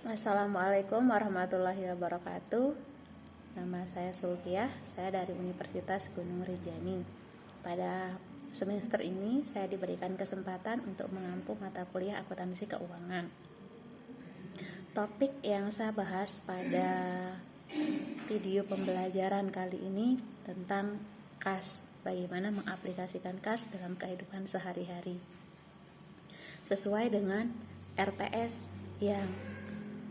Assalamualaikum warahmatullahi wabarakatuh. Nama saya Sulkiah, saya dari Universitas Gunung Rinjani. Pada semester ini saya diberikan kesempatan untuk mengampu mata kuliah akuntansi keuangan. Topik yang saya bahas pada video pembelajaran kali ini tentang kas, bagaimana mengaplikasikan kas dalam kehidupan sehari-hari sesuai dengan RPS yang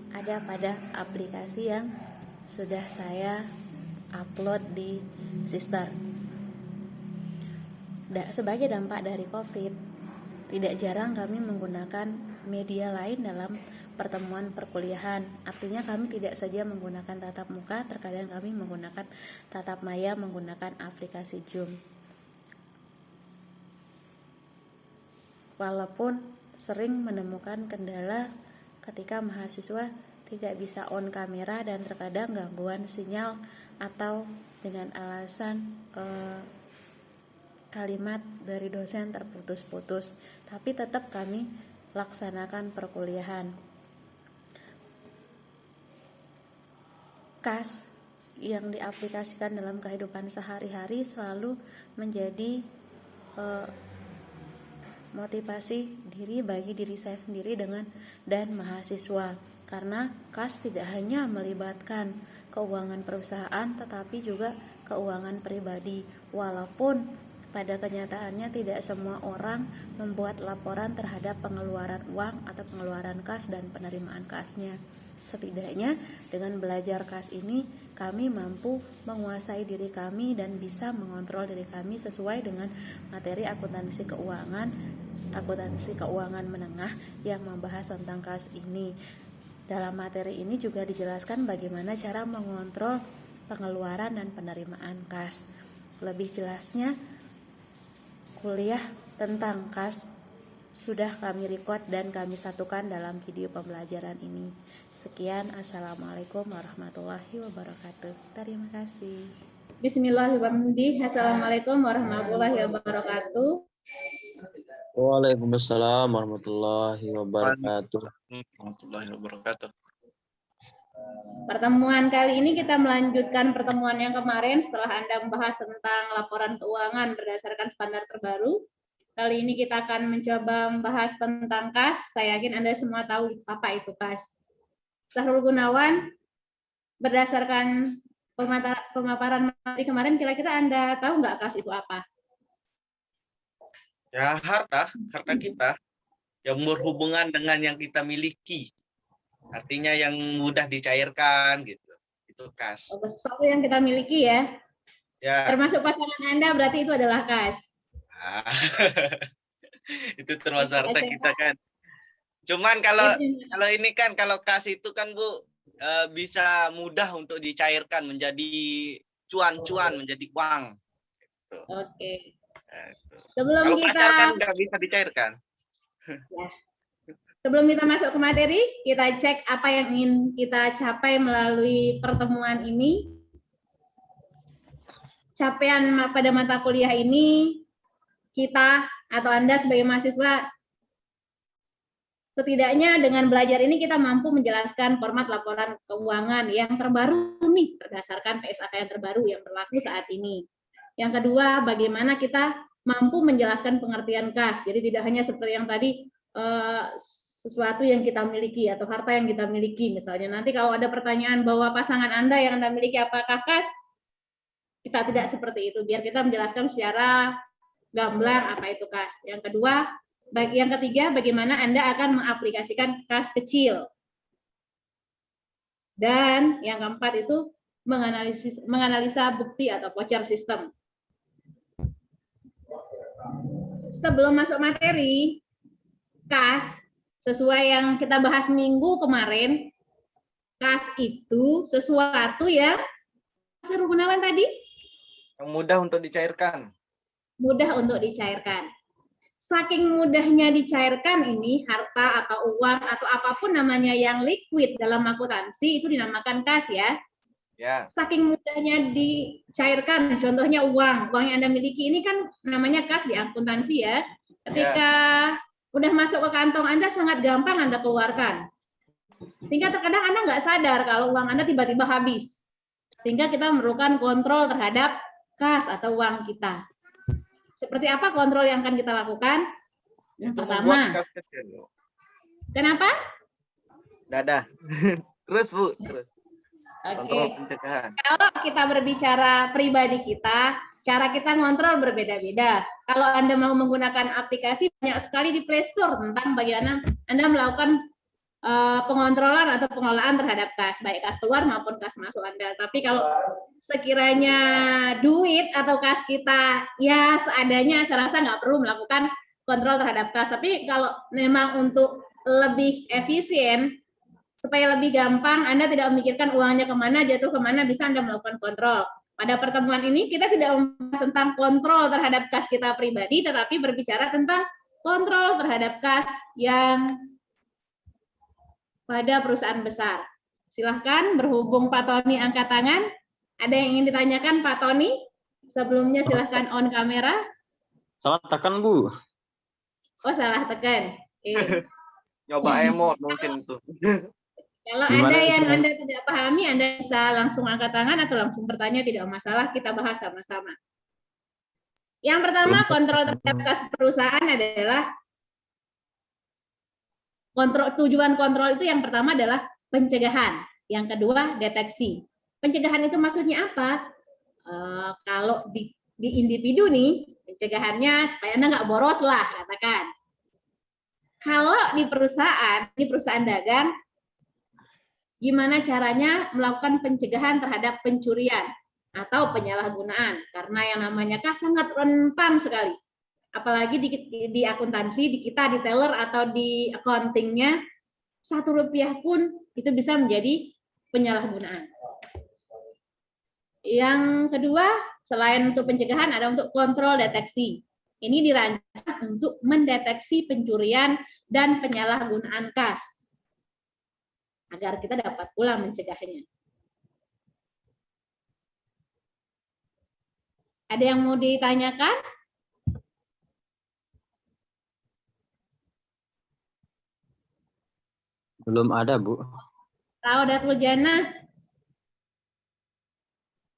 ada pada aplikasi yang sudah saya upload di Sister. Sebagai dampak dari COVID, tidak jarang kami menggunakan media lain dalam pertemuan perkuliahan. Artinya kami tidak saja menggunakan tatap muka, terkadang kami menggunakan tatap maya menggunakan aplikasi Zoom. Walaupun sering menemukan kendala ketika mahasiswa tidak bisa on kamera dan terkadang gangguan sinyal atau dengan alasan kalimat dari dosen terputus-putus, tapi tetap kami laksanakan perkuliahan. Kas yang diaplikasikan dalam kehidupan sehari-hari selalu menjadi motivasi diri bagi diri saya sendiri dan mahasiswa, karena kas tidak hanya melibatkan keuangan perusahaan tetapi juga keuangan pribadi. Walaupun pada kenyataannya tidak semua orang membuat laporan terhadap pengeluaran uang atau pengeluaran kas dan penerimaan kasnya. Setidaknya dengan belajar kas ini kami mampu menguasai diri kami dan bisa mengontrol diri kami sesuai dengan materi akuntansi keuangan menengah yang membahas tentang kas ini. Dalam materi ini juga dijelaskan bagaimana cara mengontrol pengeluaran dan penerimaan kas. Lebih jelasnya, kuliah tentang kas sudah kami record dan kami satukan dalam video pembelajaran ini. Sekian, Assalamualaikum warahmatullahi wabarakatuh. Terima kasih. Bismillahirrahmanirrahim. Assalamualaikum warahmatullahi wabarakatuh. Waalaikumsalam warahmatullahi wabarakatuh. Pertemuan kali ini kita melanjutkan pertemuan yang kemarin setelah Anda membahas tentang laporan keuangan berdasarkan standar terbaru. Kali ini kita akan mencoba membahas tentang kas. Saya yakin Anda semua tahu apa itu kas. Sahrul Gunawan, berdasarkan pemaparan materi kemarin, kira-kira Anda tahu nggak kas itu apa? Ya, harta kita yang berhubungan dengan yang kita miliki. Artinya yang mudah dicairkan gitu. Itu kas. Sesuatu yang kita miliki ya. Ya. Termasuk pasangan Anda berarti itu adalah kas. Itu termasuk harta kita kan. Cuman kalau ini kan, kalau kas itu kan Bu bisa mudah untuk dicairkan menjadi cuan-cuan, menjadi uang. Gitu. Oke. Sebelum kalau kita kan nggak bisa dicairkan. Ya. Sebelum kita masuk ke materi, kita cek apa yang ingin kita capai melalui pertemuan ini. Capaian pada mata kuliah ini, kita atau Anda sebagai mahasiswa, setidaknya dengan belajar ini kita mampu menjelaskan format laporan keuangan yang terbaru nih, berdasarkan PSAK yang terbaru yang berlaku saat ini. Yang kedua, bagaimana kita mampu menjelaskan pengertian kas. Jadi tidak hanya seperti yang tadi, sesuatu yang kita miliki atau harta yang kita miliki. Misalnya nanti kalau ada pertanyaan bahwa pasangan Anda yang Anda miliki apakah kas, kita tidak seperti itu. Biar kita menjelaskan secara gamblang apa itu kas. Yang ketiga, bagaimana Anda akan mengaplikasikan kas kecil. Dan yang keempat itu menganalisa bukti atau voucher system. Sebelum masuk materi, kas, sesuai yang kita bahas minggu kemarin, kas itu sesuatu yang Sahrul Gunawan tadi? Yang mudah untuk dicairkan. Mudah untuk dicairkan. Saking mudahnya dicairkan ini, harta atau uang atau apapun namanya yang liquid dalam akuntansi itu dinamakan kas ya. Ya. Saking mudahnya dicairkan, contohnya uang yang Anda miliki ini kan namanya kas di akuntansi ya. Ketika udah masuk ke kantong Anda sangat gampang Anda keluarkan. Sehingga terkadang Anda nggak sadar kalau uang Anda tiba-tiba habis. Sehingga kita memerlukan kontrol terhadap kas atau uang kita. Seperti apa kontrol yang akan kita lakukan? Yang Itu pertama, membuat kas kecil, Bu. kenapa? Dadah. Terus, Bu, terus. Kontrol Oke. pencegahan. Kalau kita berbicara pribadi kita, cara kita ngontrol berbeda-beda. Kalau Anda mau menggunakan aplikasi, banyak sekali di Play Store tentang bagaimana Anda melakukan pengontrolan atau pengelolaan terhadap kas, baik kas keluar maupun kas masuk Anda. Tapi kalau sekiranya duit atau kas kita ya seadanya, saya rasa nggak perlu melakukan kontrol terhadap kas. Tapi kalau memang untuk lebih efisien, supaya lebih gampang, Anda tidak memikirkan uangnya kemana, jatuh kemana, bisa Anda melakukan kontrol. Pada pertemuan ini, kita tidak membahas tentang kontrol terhadap kas kita pribadi, tetapi berbicara tentang kontrol terhadap kas yang pada perusahaan besar. Silahkan, berhubung Pak Tony angkat tangan. Ada yang ingin ditanyakan Pak Tony? Sebelumnya silahkan on kamera. Salah tekan, Bu. Oh, salah tekan. Oke. Nyoba emot mungkin itu. Kalau Gimana ada yang itu? Anda tidak pahami, Anda bisa langsung angkat tangan atau langsung bertanya, tidak masalah, kita bahas sama-sama. Yang pertama, kontrol terhadap kas perusahaan adalah tujuan kontrol itu yang pertama adalah pencegahan, yang kedua deteksi. Pencegahan itu maksudnya apa? Kalau di individu nih, pencegahannya supaya Anda nggak boros lah, katakan. Kalau di perusahaan dagang, gimana caranya melakukan pencegahan terhadap pencurian atau penyalahgunaan, karena yang namanya kas sangat rentan sekali, apalagi di akuntansi, di kita di teller atau di accountingnya, Rp1 pun itu bisa menjadi penyalahgunaan. Yang kedua, selain untuk pencegahan, ada untuk kontrol deteksi. Ini dirancang untuk mendeteksi pencurian dan penyalahgunaan kas, agar kita dapat pula mencegahnya. Ada yang mau ditanyakan? Belum ada, Bu. Datul Jana,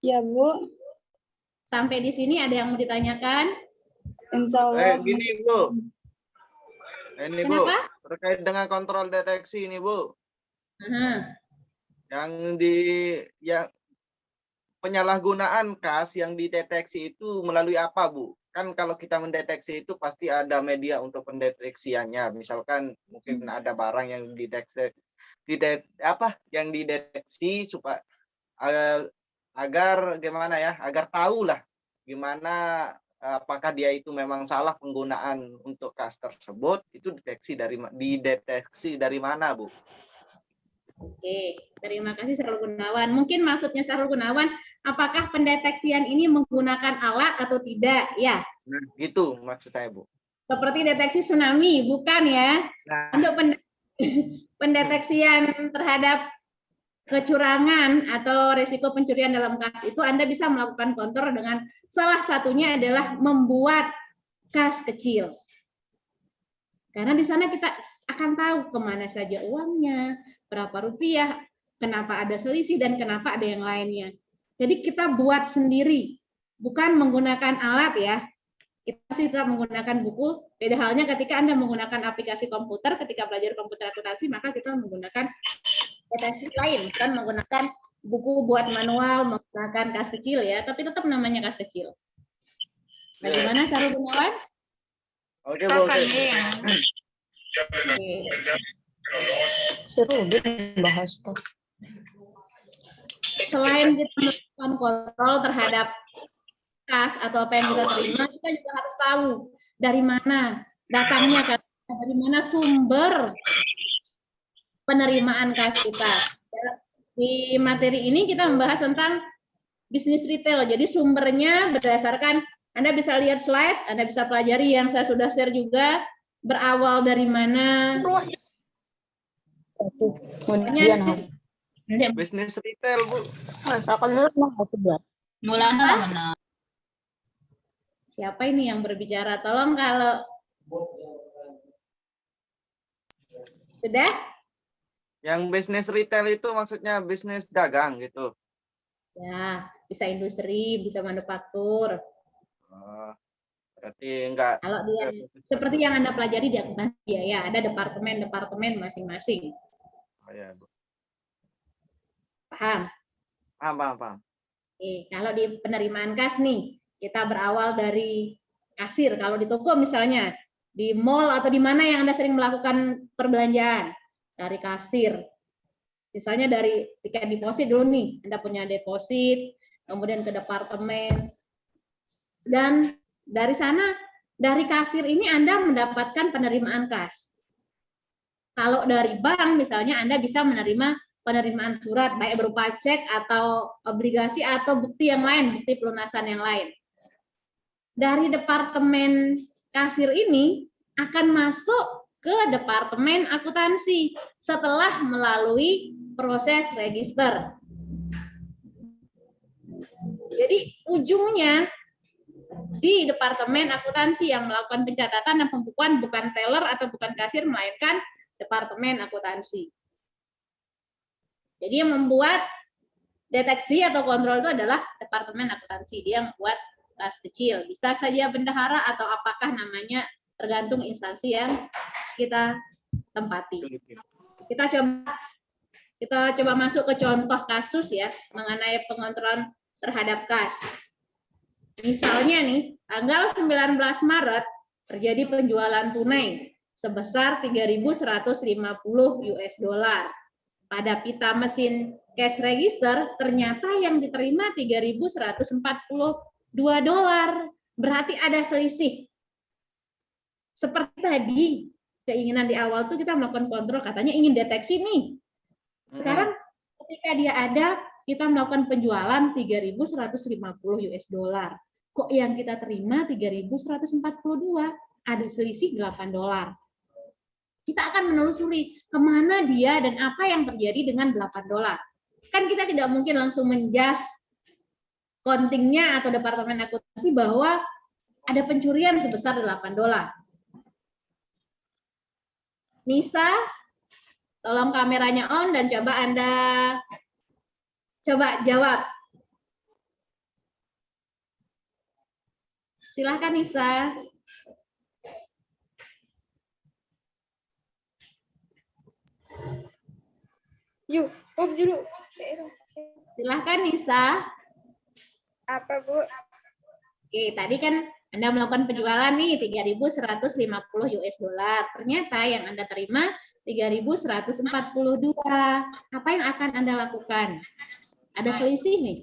Ya, Bu. sampai di sini ada yang mau ditanyakan? Insya Allah. Gini, Bu. Ini, Bu. Kenapa? Terkait dengan kontrol deteksi ini, Bu. Yang penyalahgunaan kas yang dideteksi itu melalui apa, Bu? Kan kalau kita mendeteksi itu pasti ada media untuk pendeteksiannya. Misalkan mungkin ada barang yang dideteksi supaya agar gimana ya? Agar tahulah gimana apakah dia itu memang salah penggunaan untuk kas tersebut, itu dideteksi dari mana, Bu? Oke, terima kasih Sahrul Gunawan. Mungkin maksudnya Sahrul Gunawan, apakah pendeteksian ini menggunakan alat atau tidak? Ya. Nah, gitu maksud saya, Bu. Seperti deteksi tsunami, bukan ya? Nah. Untuk pendeteksian terhadap kecurangan atau risiko pencurian dalam kas itu, Anda bisa melakukan kontrol dengan salah satunya adalah membuat kas kecil. Karena di sana kita akan tahu kemana saja uangnya, berapa rupiah, kenapa ada selisih, dan kenapa ada yang lainnya. Jadi kita buat sendiri, bukan menggunakan alat ya. Kita sih tetap menggunakan buku. Beda halnya ketika Anda menggunakan aplikasi komputer, ketika belajar komputer akuntansi, maka kita menggunakan deteksi lain, bukan menggunakan buku buat manual, menggunakan kas kecil ya, tapi tetap namanya kas kecil. Bagaimana Sahrul Gunawan? Oke, Bu. Oke. Seru bahas tuh. Selain kita melakukan kontrol terhadap kas atau apa yang kita terima, kita juga harus tahu dari mana datangnya, dari mana sumber penerimaan kas kita. Di materi ini kita membahas tentang bisnis retail. Jadi sumbernya berdasarkan, Anda bisa lihat slide, Anda bisa pelajari yang saya sudah share juga, berawal dari mana. Bisnis retail, Bu. Siapa ini yang berbicara? Tolong kalau sudah Yang bisnis retail itu maksudnya bisnis dagang gitu. Ya, bisa industri, bisa manufaktur. Oh, berarti enggak. Kalau dia seperti yang Anda pelajari di akuntansi biaya, ada departemen-departemen masing-masing. Oh, ya, Bu. Paham? Paham. Kalau di penerimaan kas nih, kita berawal dari kasir. Kalau di toko misalnya, di mall atau di mana yang Anda sering melakukan perbelanjaan, dari kasir. Misalnya dari tiket deposit dulu nih, Anda punya deposit, kemudian ke departemen, dan dari sana, dari kasir ini Anda mendapatkan penerimaan kas. Kalau dari bank misalnya Anda bisa menerima penerimaan surat, baik berupa cek atau obligasi atau bukti yang lain, bukti pelunasan yang lain. Dari departemen kasir ini akan masuk ke departemen akuntansi setelah melalui proses register. Jadi ujungnya di departemen akuntansi yang melakukan pencatatan dan pembukuan, bukan teller atau bukan kasir, melainkan departemen akuntansi. Jadi yang membuat deteksi atau kontrol itu adalah departemen akuntansi. Dia membuat kas kecil, bisa saja bendahara atau apakah namanya, tergantung instansi yang kita tempati. Kita coba masuk ke contoh kasus ya mengenai pengontrolan terhadap kas. Misalnya nih, tanggal 19 Maret terjadi penjualan tunai sebesar 3.150 US dollar. Pada pita mesin cash register ternyata yang diterima 3.142 dolar. Berarti ada selisih. Seperti tadi, keinginan di awal tuh kita melakukan kontrol, katanya ingin deteksi nih. Sekarang ketika dia ada, kita melakukan penjualan 3.150 US dollar. Kok yang kita terima 3.142? Ada selisih 8 dolar. Kita akan menelusuri kemana dia dan apa yang terjadi dengan 8 dolar. Kan kita tidak mungkin langsung menjas kontingnya atau departemen akuntansi bahwa ada pencurian sebesar 8 dolar. Nisa, tolong kameranya on dan coba Anda jawab. Silahkan Nisa. Yuk, dulu. Silahkan Nisa. Apa, Bu? Oke, tadi kan Anda melakukan penjualan nih 3.150 US dollar. Ternyata yang Anda terima 3.142. Apa yang akan Anda lakukan? Ada selisih nih.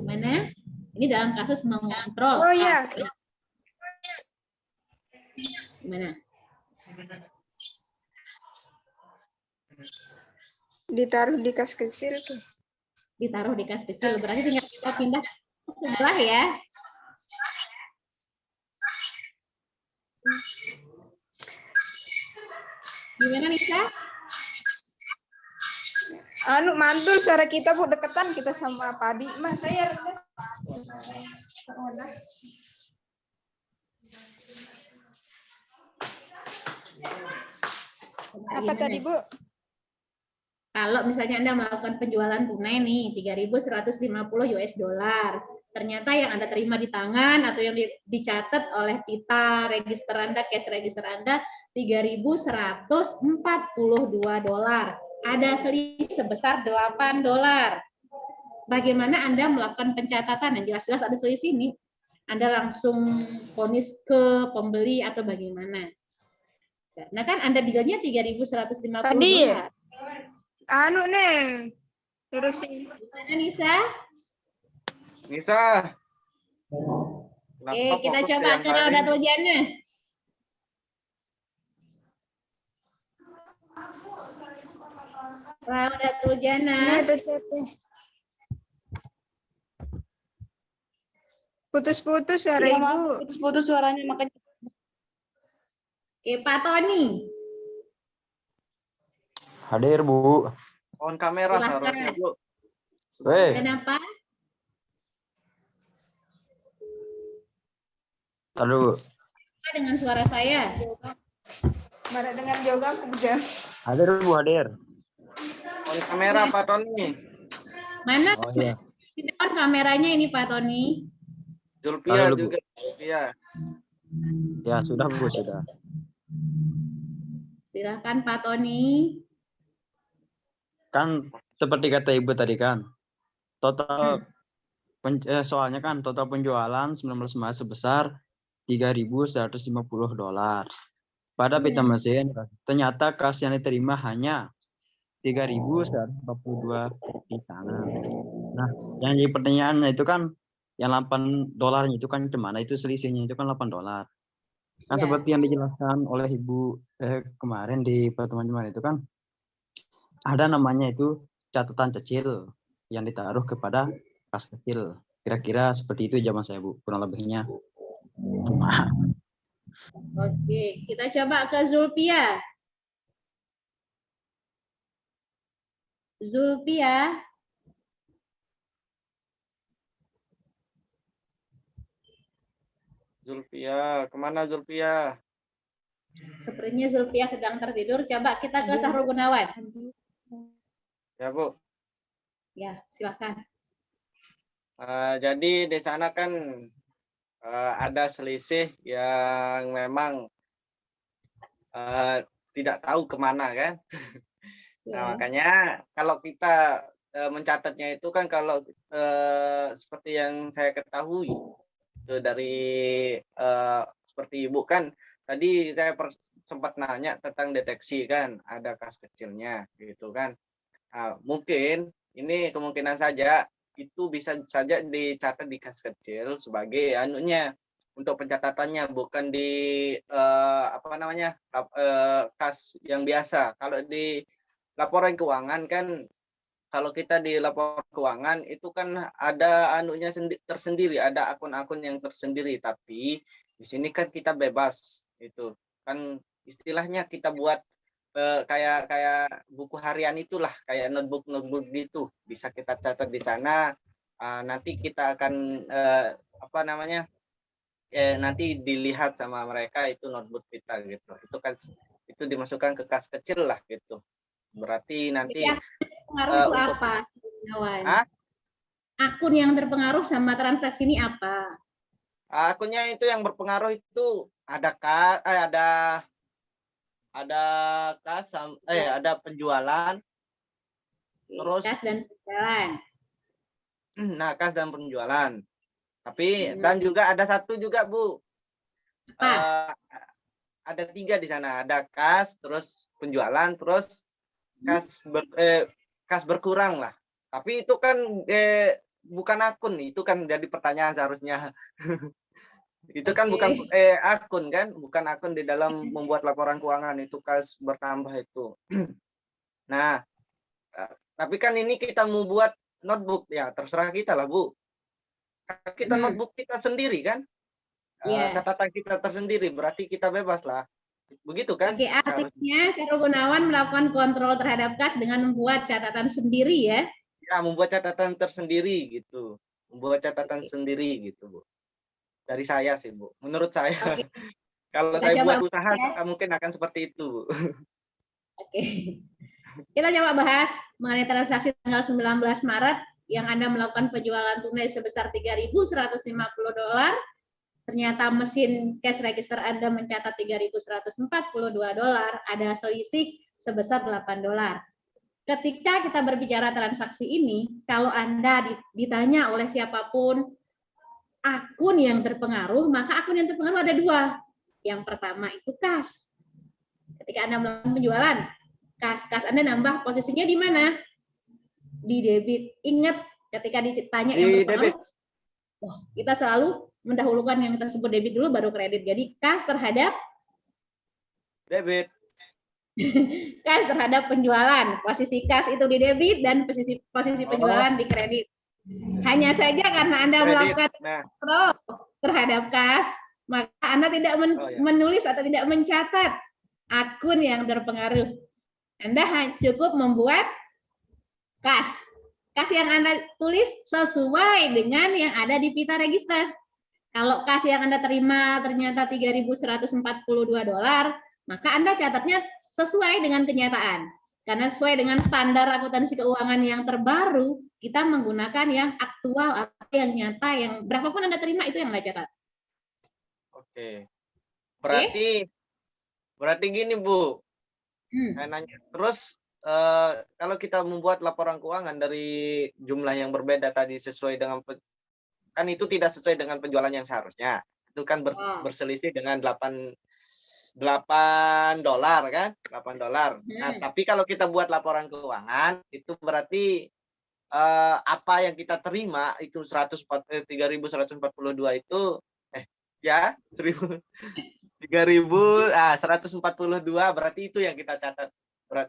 Gimana? Ini dalam kasus mengontrol. Oh ya. Gimana? Ditaruh di kas kecil tuh. Ditaruh di kas kecil. Berarti tinggal kita pindah ke sebelah ya. Gimana Nisa? Mantul suara kita, Bu, deketan kita sama Padi. Mas, saya apa tadi, Bu? Kalau misalnya Anda melakukan penjualan tunai nih 3.150 US dollar. Ternyata yang Anda terima di tangan atau yang dicatat oleh pita register Anda, cash register Anda 3.142 dolar. Ada selisih sebesar 8 dolar. Bagaimana Anda melakukan pencatatan? Yang jelas-jelas ada selisih ini. Anda langsung vonis ke pembeli atau bagaimana? Nah kan Anda dealnya 3.150 dolar. Neng. Terusin. Gimana Nisa? Nisa. Kita coba ke roda tujuannya. Roda tujuannya. Ini ada chatnya. Putus-putus suara Ibu. Putus-putus suaranya makanya. Oke, Pak Tony. Hadir, Bu. On kamera Silahkan. seharusnya, Bu. Kenapa? Aduh. dengan suara saya? Barat dengan yoga aku bujang. Hadir Bu, hadir. On kamera Pak Tony. Mana? Oh iya. Di depan kameranya ini Pak Tony. Zulpia Tahu, Bu. juga. Zulpia. Ya sudah Bu, sudah. Silakan Pak Tony. Kan seperti kata Ibu tadi kan, total soalnya kan total penjualan 19 Maret sebesar $3.150. Pada pita mesin ternyata kas yang diterima hanya 3.142 pesanan. Nah, yang jadi pertanyaannya itu kan yang $8 itu kan kemana? Itu selisihnya itu kan $8. Kan Ya. seperti yang dijelaskan oleh Ibu kemarin di pertemuan kemarin itu kan ada namanya itu catatan kecil yang ditaruh kepada kas kecil. Kira-kira seperti itu zaman saya Bu, kurang lebihnya. Oke, kita coba ke Zulpia. Zulpia. Zulpia, kemana Zulpia? Sepertinya Zulpia sedang tertidur. Coba kita ke Sahrul Gunawan. Ya Bu. Ya, silakan. Jadi di sana kan ada selisih yang memang tidak tahu kemana kan. Nah, makanya kalau kita mencatatnya itu kan kalau seperti yang saya ketahui itu dari seperti Ibu kan tadi saya sempat nanya tentang deteksi kan ada kas kecilnya gitu kan. Nah, mungkin ini kemungkinan saja itu bisa saja dicatat di kas kecil sebagai anunya untuk pencatatannya bukan di kas yang biasa. Kalau di laporan keuangan kan kalau kita di laporan keuangan itu kan ada anunya tersendiri, ada akun-akun yang tersendiri, tapi di sini kan kita bebas itu. Kan istilahnya kita buat kayak buku harian itulah, kayak notebook gitu. Bisa kita catat di sana. Nanti kita akan nanti dilihat sama mereka itu notebook kita gitu. Itu kan itu dimasukkan ke kas kecil lah gitu. Berarti nanti Pengaruh itu apa? Akun yang terpengaruh sama transaksi ini apa? Akunnya itu yang berpengaruh itu ada ada penjualan, terus kas dan penjualan. Nah, kas dan penjualan. Tapi dan juga ada satu juga Bu. Ada 3 di sana. Ada kas, terus penjualan, terus kas berkurang lah. Tapi itu kan bukan akun, itu kan jadi pertanyaan seharusnya. Itu kan bukan akun kan, bukan akun di dalam membuat laporan keuangan, itu kas bertambah itu. Nah, tapi kan ini kita mau buat notebook ya, terserah kita lah Bu. Kita notebook kita sendiri kan, catatan kita tersendiri, berarti kita bebas lah. Begitu kan? Oke, artinya Sahrul Gunawan melakukan kontrol terhadap kas dengan membuat catatan sendiri ya? Ya, membuat catatan tersendiri gitu. Membuat catatan sendiri gitu, Bu. Dari saya sih, Bu. Menurut saya. Oke. Kalau Kita saya buat coba usaha, mungkin akan seperti itu, Bu. Oke. Kita coba bahas mengenai transaksi tanggal 19 Maret yang Anda melakukan penjualan tunai sebesar $3.150. Ternyata mesin cash register Anda mencatat $3.142, ada selisih sebesar $8. Ketika kita berbicara transaksi ini, kalau Anda ditanya oleh siapapun akun yang terpengaruh, maka akun yang terpengaruh ada 2. Yang pertama itu kas. Ketika Anda melakukan penjualan, kas Anda nambah, posisinya di mana? Di debit. Ingat, ketika ditanya yang terpengaruh, kita selalu mendahulukan yang tersebut debit dulu baru kredit. Jadi kas terhadap debit. Kas terhadap penjualan. Posisi kas itu di debit dan posisi penjualan di kredit. Hanya saja karena Anda melakukan kontrol terhadap kas, maka Anda tidak menulis atau tidak mencatat akun yang terpengaruh. Anda cukup membuat kas. Kas yang Anda tulis sesuai dengan yang ada di pita register. Kalau kas yang Anda terima ternyata $3.142, maka Anda catatnya sesuai dengan kenyataan. Karena sesuai dengan standar akuntansi keuangan yang terbaru, kita menggunakan yang aktual atau yang nyata, yang berapapun Anda terima itu yang Anda catat. Oke. Berarti gini, Bu. Saya nanya. Terus kalau kita membuat laporan keuangan dari jumlah yang berbeda tadi sesuai dengan kan itu tidak sesuai dengan penjualan yang seharusnya. Itu kan berselisih dengan $8 kan? $8. Nah, tapi kalau kita buat laporan keuangan itu berarti apa yang kita terima itu 3.142 itu ya 142 berarti itu yang kita catat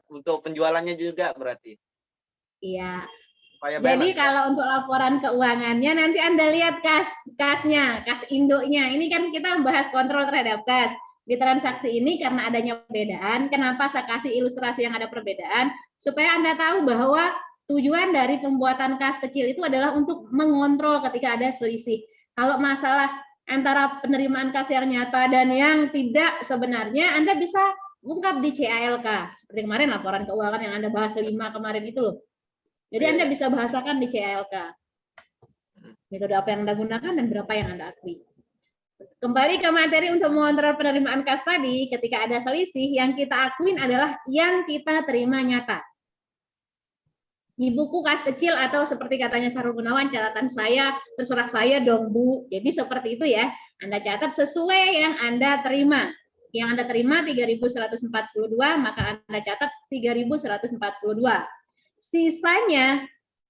untuk penjualannya juga berarti. Iya. Jadi kalau untuk laporan keuangannya nanti Anda lihat kasnya, kas induknya. Ini kan kita membahas kontrol terhadap kas. Di transaksi ini karena adanya perbedaan, kenapa saya kasih ilustrasi yang ada perbedaan? Supaya Anda tahu bahwa tujuan dari pembuatan kas kecil itu adalah untuk mengontrol ketika ada selisih. Kalau masalah antara penerimaan kas yang nyata dan yang tidak, sebenarnya Anda bisa ungkap di CALK. Seperti kemarin laporan keuangan yang Anda bahas 5 kemarin itu loh. Jadi Anda bisa bahasakan di CALK. Metode apa yang Anda gunakan dan berapa yang Anda akui. Kembali ke materi untuk mengontrol penerimaan kas tadi, ketika ada selisih, yang kita akuin adalah yang kita terima nyata. Di buku kas kecil atau seperti katanya Sarul Gunawan, catatan saya, terserah saya dong Bu. Jadi seperti itu ya, Anda catat sesuai yang Anda terima. Yang Anda terima 3.142, maka Anda catat 3.142. Sisanya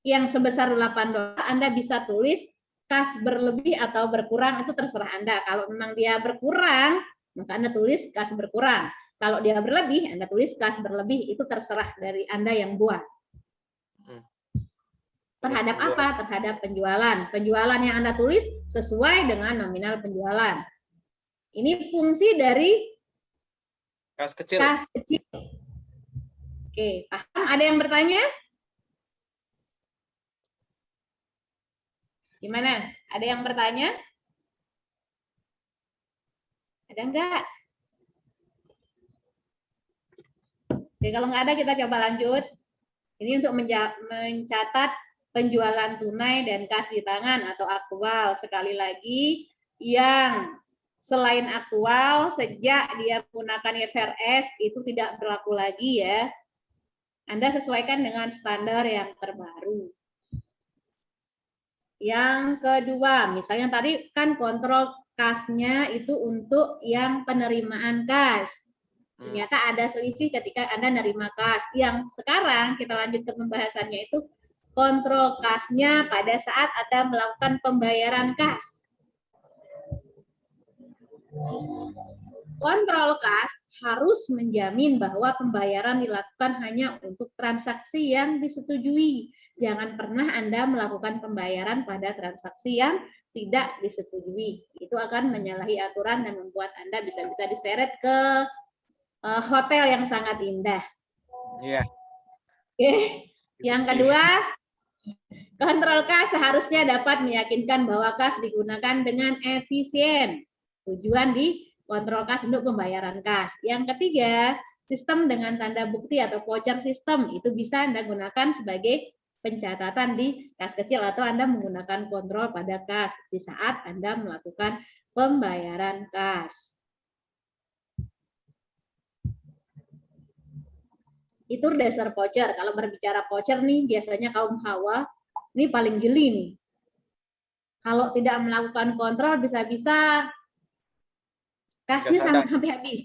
yang sebesar $8 Anda bisa tulis kas berlebih atau berkurang, itu terserah Anda. Kalau memang dia berkurang, maka Anda tulis kas berkurang. Kalau dia berlebih, Anda tulis kas berlebih, itu terserah dari Anda yang buat. Terhadap apa? Terhadap penjualan. Penjualan yang Anda tulis sesuai dengan nominal penjualan. Ini fungsi dari kas kecil. Oke, paham? Ada yang bertanya? Gimana? Ada yang bertanya? Ada enggak? Oke, kalau enggak ada kita coba lanjut. Ini untuk mencatat penjualan tunai dan kas di tangan atau aktual. Sekali lagi, yang selain aktual, sejak dia menggunakan IFRS itu tidak berlaku lagi ya. Anda sesuaikan dengan standar yang terbaru. Yang kedua, misalnya tadi kan kontrol kasnya itu untuk yang penerimaan kas. Ternyata ada selisih ketika Anda nerima kas. Yang sekarang kita lanjut ke pembahasannya itu kontrol kasnya pada saat Anda melakukan pembayaran kas. Kontrol kas harus menjamin bahwa pembayaran dilakukan hanya untuk transaksi yang disetujui. Jangan pernah Anda melakukan pembayaran pada transaksi yang tidak disetujui. Itu akan menyalahi aturan dan membuat Anda bisa-bisa diseret ke hotel yang sangat indah. Iya. Oke. Yang kedua, kontrol kas seharusnya dapat meyakinkan bahwa kas digunakan dengan efisien. Tujuan di kontrol kas untuk pembayaran kas. Yang ketiga, sistem dengan tanda bukti atau voucher system itu bisa Anda gunakan sebagai pencatatan di kas kecil atau Anda menggunakan kontrol pada kas di saat Anda melakukan pembayaran kas. Itu dasar voucher. Kalau berbicara voucher nih, biasanya kaum hawa ini paling jeli nih. Kalau tidak melakukan kontrol, bisa-bisa kasnya sampai habis.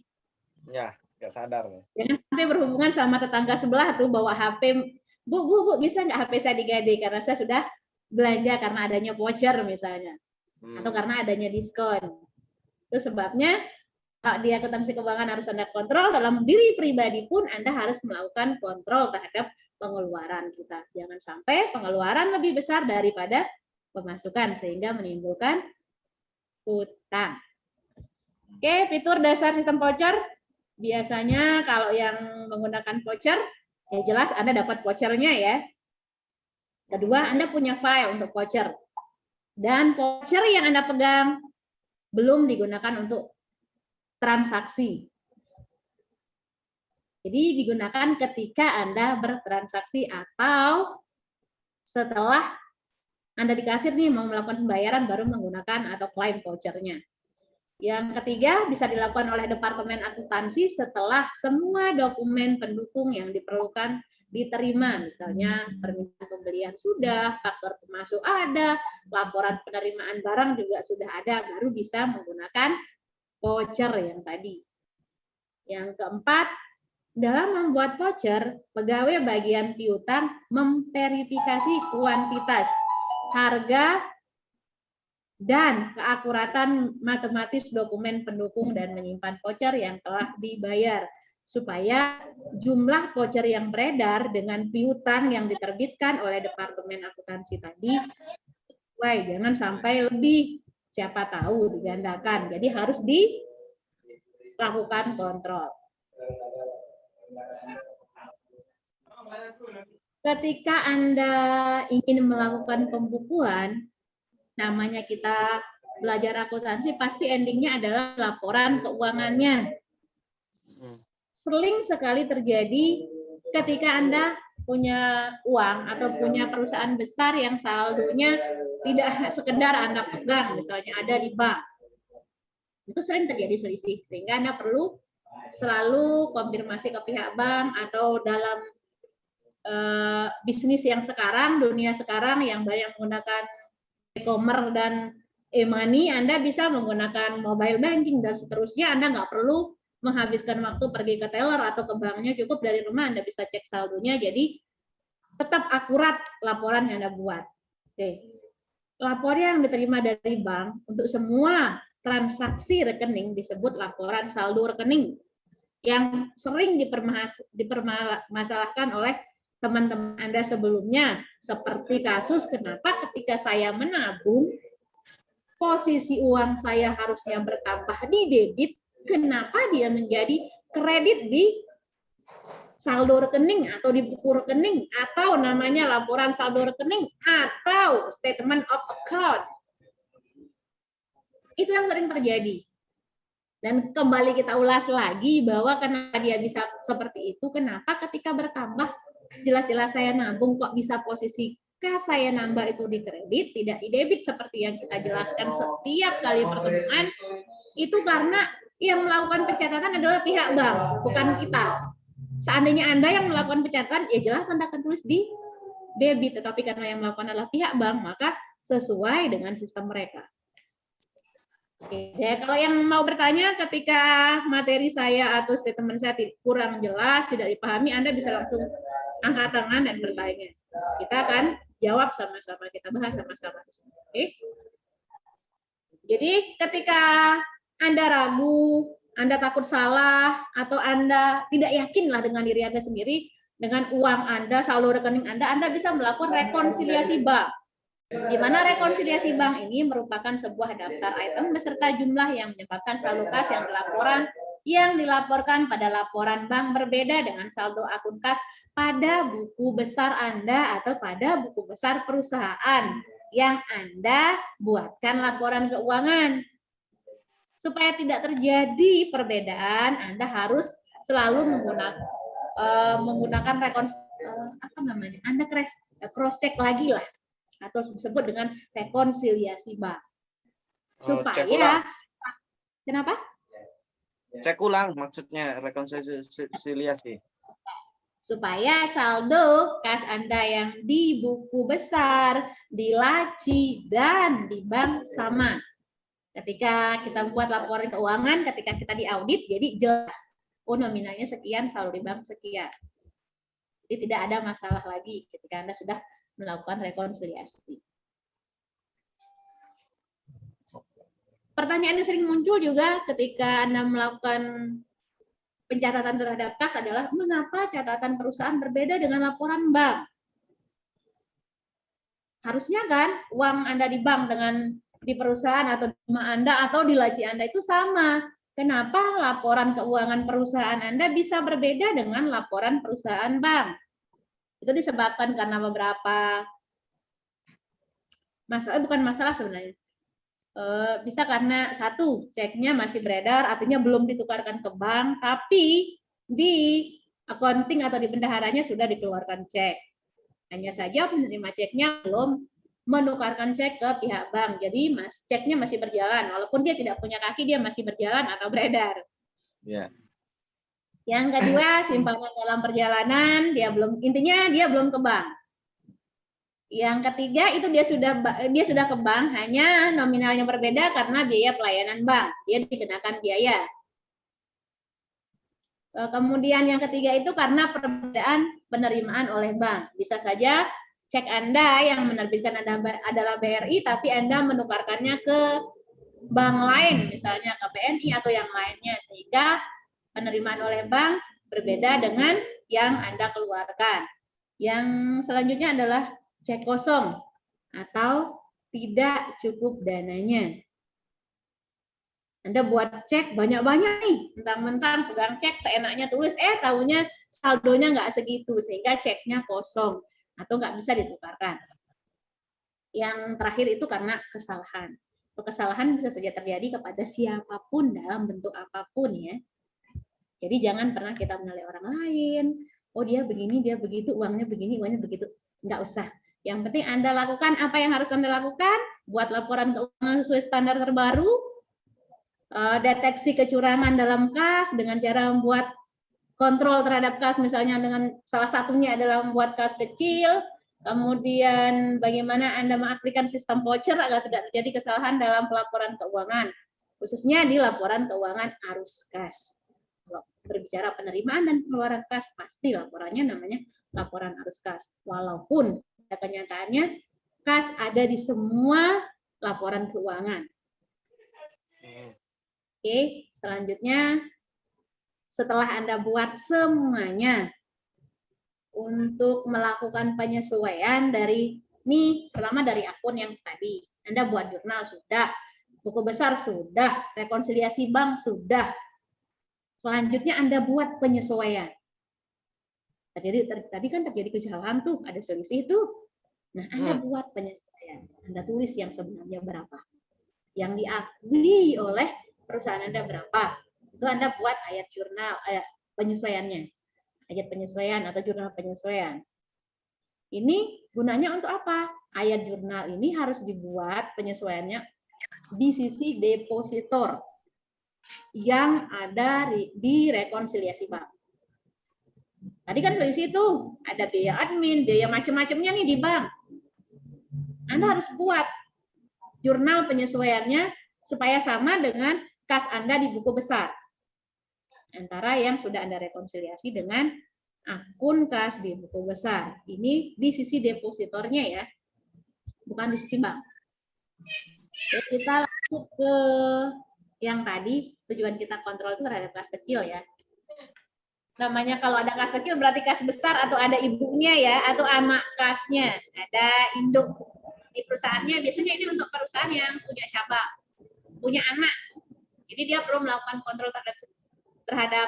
Ya, nggak sadar. Jangan sampai berhubungan sama tetangga sebelah tuh bawa HP. Bu, bisa nggak HP saya digade karena saya sudah belanja karena adanya voucher misalnya. Atau karena adanya diskon. Itu sebabnya di akuntansi keuangan harus Anda kontrol, dalam diri pribadi pun Anda harus melakukan kontrol terhadap pengeluaran kita. Jangan sampai pengeluaran lebih besar daripada pemasukan sehingga menimbulkan hutang. Oke, fitur dasar sistem voucher. Biasanya kalau yang menggunakan voucher, ya jelas Anda dapat vouchernya ya. Kedua, Anda punya file untuk voucher. Dan voucher yang Anda pegang belum digunakan untuk transaksi. Jadi digunakan ketika Anda bertransaksi atau setelah Anda di kasir nih mau melakukan pembayaran baru menggunakan atau klaim vouchernya. Yang ketiga bisa dilakukan oleh Departemen Akuntansi setelah semua dokumen pendukung yang diperlukan diterima, misalnya permintaan pembelian sudah, faktor pemasok ada, laporan penerimaan barang juga sudah ada, baru bisa menggunakan voucher yang tadi. Yang keempat, dalam membuat voucher, pegawai bagian piutang memverifikasi kuantitas, harga, dan keakuratan matematis dokumen pendukung dan menyimpan voucher yang telah dibayar, supaya jumlah voucher yang beredar dengan piutang yang diterbitkan oleh Departemen Akuntansi tadi sesuai, jangan sampai lebih, siapa tahu digandakan. Jadi harus dilakukan kontrol. Ketika Anda ingin melakukan pembukuan, namanya kita belajar akuntansi, pasti endingnya adalah laporan keuangannya. Sering sekali terjadi ketika Anda punya uang atau punya perusahaan besar yang saldonya tidak sekedar Anda pegang, misalnya ada di bank. Itu sering terjadi selisih, sehingga Anda perlu selalu konfirmasi ke pihak bank, atau dalam bisnis yang sekarang, dunia sekarang yang banyak menggunakan e-commerce dan e-money, Anda bisa menggunakan mobile banking dan seterusnya. Anda nggak perlu menghabiskan waktu pergi ke teller atau ke banknya, cukup dari rumah Anda bisa cek saldonya, jadi tetap akurat laporan yang Anda buat. Oke. Laporan yang diterima dari bank untuk semua transaksi rekening disebut laporan saldo rekening, yang sering dipermasalahkan oleh teman-teman Anda sebelumnya, seperti kasus kenapa ketika saya menabung, posisi uang saya harusnya bertambah di debit, kenapa dia menjadi kredit di saldo rekening atau di buku rekening, atau namanya laporan saldo rekening atau statement of account. Itu yang sering terjadi. Dan kembali kita ulas lagi bahwa kenapa dia bisa seperti itu, kenapa ketika bertambah, jelas-jelas saya nabung kok bisa posisi kas saya nambah itu di kredit, tidak di debit seperti yang kita jelaskan setiap kali pertemuan, itu karena yang melakukan pencatatan adalah pihak bank, bukan kita. Seandainya Anda yang melakukan pencatatan, ya jelas Anda akan tulis di debit, tetapi karena yang melakukan adalah pihak bank, maka sesuai dengan sistem mereka. Oke, ya, kalau yang mau bertanya ketika materi saya atau statement saya kurang jelas, tidak dipahami, Anda bisa langsung angkat tangan dan bertanya. Kita akan jawab sama-sama, kita bahas sama-sama. Oke? Jadi ketika Anda ragu, Anda takut salah, atau Anda tidak yakinlah dengan diri Anda sendiri, dengan uang Anda, saldo rekening Anda bisa melakukan rekonsiliasi bank. Di mana rekonsiliasi bank ini merupakan sebuah daftar item beserta jumlah yang menyebabkan saldo kas yang dilaporkan pada laporan bank berbeda dengan saldo akun kas pada buku besar Anda atau pada buku besar perusahaan yang Anda buatkan laporan keuangan. Supaya tidak terjadi perbedaan, Anda harus selalu menggunakan Anda cross check lagi lah, atau disebut dengan rekonsiliasi bank. Supaya kenapa? Cek ulang maksudnya rekonsiliasi. Supaya saldo kas Anda yang di buku besar, di laci, dan di bank sama. Ketika kita buat laporan keuangan, ketika kita diaudit, jadi jelas, oh nominalnya sekian, saldo di bank sekian. Jadi tidak ada masalah lagi ketika Anda sudah melakukan rekonsiliasi. Pertanyaan yang sering muncul juga ketika Anda melakukan pencatatan terhadap kas adalah, mengapa catatan perusahaan berbeda dengan laporan bank? Harusnya kan uang Anda di bank dengan di perusahaan atau di rumah Anda atau di laci Anda itu sama. Kenapa laporan keuangan perusahaan Anda bisa berbeda dengan laporan perusahaan bank? Itu disebabkan karena beberapa masalah, bukan masalah sebenarnya. Bisa karena satu, ceknya masih beredar, artinya belum ditukarkan ke bank, tapi di accounting atau di bendaharanya sudah dikeluarkan cek. Hanya saja penerima ceknya belum menukarkan cek ke pihak bank. Jadi ceknya masih berjalan, walaupun dia tidak punya kaki, dia masih berjalan atau beredar. Ya. Yang kedua, simpanan dalam perjalanan, intinya dia belum ke bank. Yang ketiga itu dia sudah ke bank, hanya nominalnya berbeda karena biaya pelayanan bank, dia dikenakan biaya. Kemudian yang ketiga itu karena perbedaan penerimaan oleh bank. Bisa saja cek Anda yang menerbitkan adalah BRI, tapi Anda menukarkannya ke bank lain, misalnya ke BNI atau yang lainnya, sehingga penerimaan oleh bank berbeda dengan yang Anda keluarkan. Yang selanjutnya adalah cek kosong atau tidak cukup dananya. Anda buat cek banyak-banyak nih, mentang-mentang pegang cek seenaknya tulis, tahunya saldonya nggak segitu, sehingga ceknya kosong atau nggak bisa ditukarkan. Yang terakhir itu karena kesalahan. Kesalahan bisa saja terjadi kepada siapapun dalam bentuk apapun ya. Jadi jangan pernah kita menilai orang lain, oh dia begini, dia begitu, uangnya begini, uangnya begitu. Nggak usah. Yang penting Anda lakukan apa yang harus Anda lakukan, buat laporan keuangan sesuai standar terbaru, deteksi kecurangan dalam kas dengan cara membuat kontrol terhadap kas, misalnya dengan salah satunya adalah membuat kas kecil, kemudian bagaimana Anda mengaktifkan sistem voucher agar tidak terjadi kesalahan dalam pelaporan keuangan, khususnya di laporan keuangan arus kas. Kalau berbicara penerimaan dan pengeluaran kas, pasti laporannya namanya laporan arus kas. Walaupun kenyataannya kas ada di semua laporan keuangan. Oke, selanjutnya setelah Anda buat semuanya untuk melakukan penyesuaian dari pertama dari akun yang tadi. Anda buat jurnal sudah, buku besar sudah, rekonsiliasi bank sudah. Selanjutnya Anda buat penyesuaian. Tadi kan terjadi kesalahan tuh, ada selisih tuh. Nah, Anda buat penyesuaian. Anda tulis yang sebenarnya berapa. Yang diakui oleh perusahaan Anda berapa. Itu Anda buat ayat jurnal, penyesuaiannya. Ayat penyesuaian atau jurnal penyesuaian. Ini gunanya untuk apa? Ayat jurnal ini harus dibuat penyesuaiannya di sisi depositor yang ada di rekonsiliasi bank. Tadi kan selisih itu ada biaya admin, biaya macam-macamnya nih di bank. Anda harus buat jurnal penyesuaiannya supaya sama dengan kas Anda di buku besar. Antara yang sudah Anda rekonsiliasi dengan akun kas di buku besar. Ini di sisi depositornya ya, bukan di sisi bank. Oke, kita lanjut ke yang tadi, tujuan kita kontrol itu terhadap kas kecil ya. Namanya kalau ada kas kecil berarti kas besar atau ada ibunya ya, atau anak kasnya, ada induk di perusahaannya. Biasanya ini untuk perusahaan yang punya cabang, punya anak. Jadi dia perlu melakukan kontrol terhadap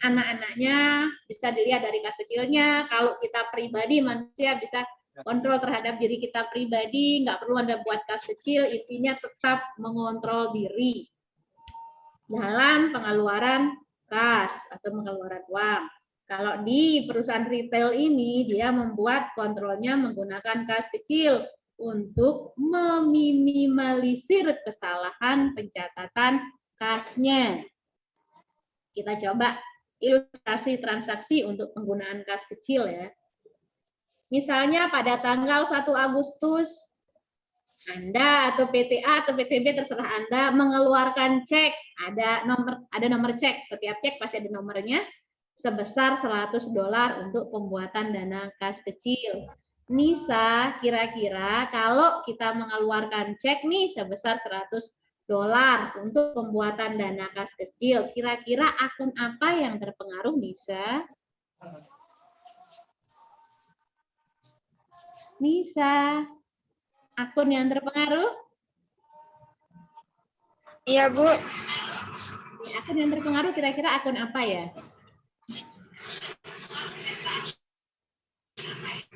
anak-anaknya, bisa dilihat dari kas kecilnya. Kalau kita pribadi manusia bisa kontrol terhadap diri kita pribadi, nggak perlu Anda buat kas kecil, intinya tetap mengontrol diri dalam pengeluaran kas atau pengeluaran uang. Kalau di perusahaan retail ini, dia membuat kontrolnya menggunakan kas kecil untuk meminimalisir kesalahan pencatatan kasnya. Kita coba ilustrasi transaksi untuk penggunaan kas kecil ya. Misalnya pada tanggal 1 Agustus, Anda atau PTA atau PTB terserah Anda mengeluarkan cek, ada nomor cek, setiap cek pasti ada nomornya, sebesar $100 untuk pembuatan dana kas kecil. Nisa, kira-kira kalau kita mengeluarkan cek nih sebesar $100 untuk pembuatan dana kas kecil, kira-kira akun apa yang terpengaruh, Nisa? Nisa, akun yang terpengaruh? Iya, Bu. Akun yang terpengaruh kira-kira akun apa ya?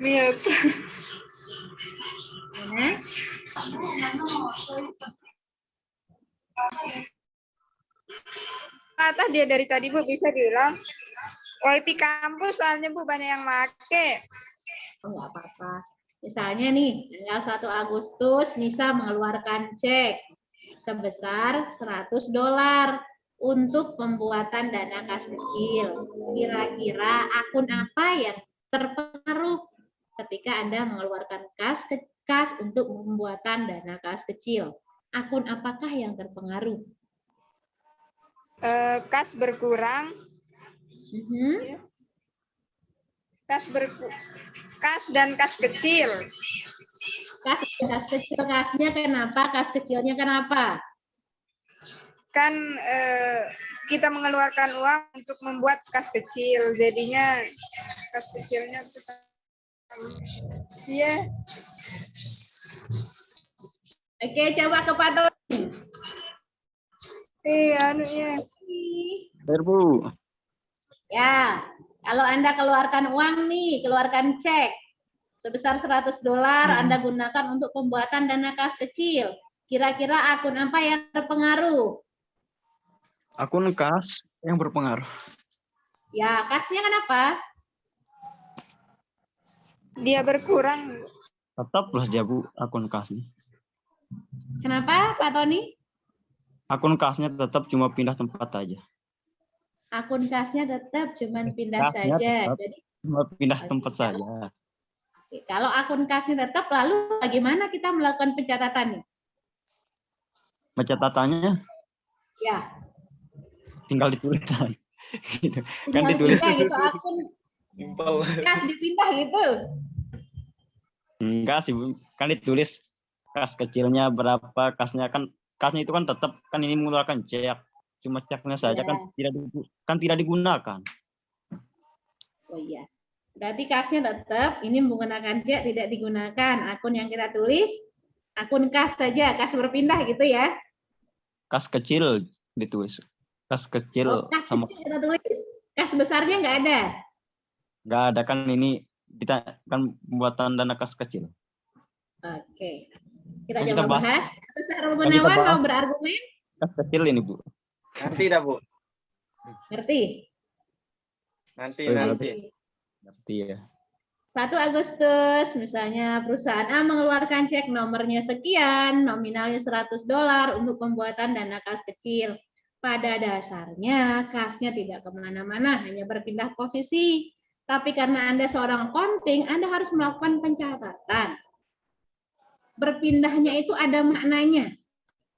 Iya, Bu. Nah, Kata dia dari tadi Bu bisa bilang WiFi kampus soalnya Bu banyak yang make. Oh, nggak apa-apa. Misalnya nih, tanggal 1 Agustus Nisa mengeluarkan cek sebesar $100 untuk pembuatan dana kas kecil. Kira-kira akun apa yang terpengaruh ketika Anda mengeluarkan kas untuk pembuatan dana kas kecil? Akun apakah yang terpengaruh? Kas berkurang, Mhm. kas dan kas kecil. Kas kecil, kasnya kenapa? Kas kecilnya kenapa? Kan kita mengeluarkan uang untuk membuat kas kecil, jadinya kas kecilnya iya. Oke, coba ke Pak Tony. Anunya. Benar, Bu. Ya, kalau Anda keluarkan uang nih, keluarkan cek sebesar $100, Anda gunakan untuk pembuatan dana kas kecil. Kira-kira akun apa yang terpengaruh? Akun kas yang berpengaruh. Ya, kasnya kenapa? Dia berkurang. Tetaplah dia, Bu, akun kasnya. Kenapa, Pak Tony? Akun kasnya tetap cuma pindah tempat aja. Akun kasnya tetap cuman pindah Kasnya saja. tetap Jadi, cuma pindah Oke, tempat kalau- saja. kalau akun kasnya tetap, lalu bagaimana kita melakukan pencatatannya? Pencatatannya Ya, tinggal ditulis aja. Gitu. Kan tinggal ditulis. pindah gitu akun Simpel. kas dipindah gitu. Enggak sih, Bu. Kan ditulis kas kecilnya berapa, kasnya itu kan tetap kan ini mengeluarkan cek. Cuma ceknya saja Ya. kan tidak digunakan. Oh iya. Berarti kasnya tetap, ini menggunakan cek tidak digunakan. Akun yang kita tulis, akun kas saja, kas berpindah gitu ya. Kas kecil ditulis. Kas kecil Oh, kas sama kecil kita tulis. Kas besarnya nggak ada. enggak ada kan ini kita kan pembuatan dana kas kecil. Oke. Kita Kan kita coba bahas- bahas. Atau Sarul kita Gunawan bahas. mau berargumen? Kas kecil ini, Bu. Nanti dah, Bu. Ngerti? Nanti. Ngerti ya. 1 Agustus, misalnya perusahaan A mengeluarkan cek nomornya sekian, nominalnya $100 untuk pembuatan dana kas kecil. Pada dasarnya, kasnya tidak kemana-mana, hanya berpindah posisi. Tapi karena Anda seorang accounting, Anda harus melakukan pencatatan. Berpindahnya itu ada maknanya.